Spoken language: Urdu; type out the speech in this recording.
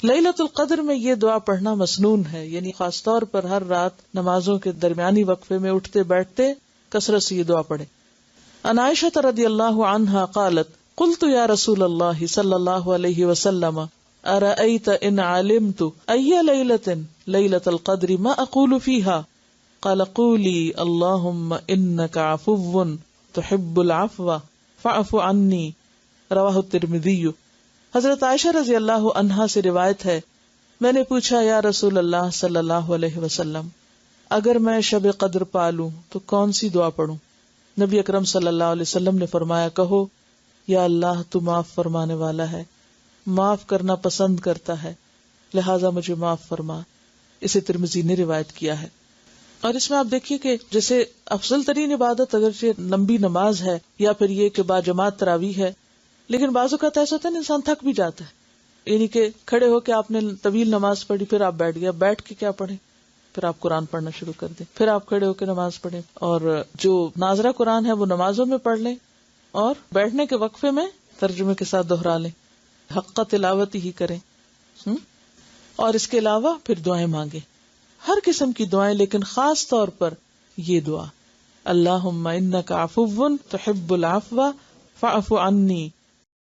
لیلۃ القدر میں یہ دعا پڑھنا مسنون ہے، یعنی خاص طور پر ہر رات نمازوں کے درمیانی وقفے میں اٹھتے بیٹھتے کثرت سے یہ دعا پڑھے۔ عن عائشہ رضی اللہ عنہا قالت قلت یا رسول اللہ صلی اللہ علیہ وسلم ارأیت ان علمت ای لیلۃ لیلۃ القدر ما اقول فیہا قال قولی اللہم انک عفو تحب العفو فاعف عنی، رواہ الترمذی۔ حضرت عائشہ رضی اللہ عنہا سے روایت ہے، میں نے پوچھا یا رسول اللہ صلی اللہ علیہ وسلم اگر میں شب قدر پالوں تو کون سی دعا پڑھوں؟ نبی اکرم صلی اللہ علیہ وسلم نے فرمایا کہو یا اللہ تو معاف فرمانے والا ہے، معاف کرنا پسند کرتا ہے، لہٰذا مجھے معاف فرما۔ اسے ترمذی نے روایت کیا ہے۔ اور اس میں آپ دیکھیے کہ جیسے افضل ترین عبادت اگرچہ لمبی نماز ہے یا پھر یہ کہ باجماعت تراویح ہے، لیکن بعض اوقات ایسا ہوتا ہے انسان تھک بھی جاتا ہے، یعنی کہ کھڑے ہو کے آپ نے طویل نماز پڑھی، پھر آپ بیٹھ گئے، بیٹھ کے کیا پڑھیں، پھر آپ قرآن پڑھنا شروع کر دیں، پھر آپ کھڑے ہو کے نماز پڑھیں، اور جو ناظرہ قرآن ہے وہ نمازوں میں پڑھ لیں، اور بیٹھنے کے وقفے میں ترجمے کے ساتھ دہرا لیں، حق تلاوت ہی کریں، اور اس کے علاوہ پھر دعائیں مانگیں، ہر قسم کی دعائیں، لیکن خاص طور پر یہ دعا اللہم انک عفو تحب العفو فاعف عنی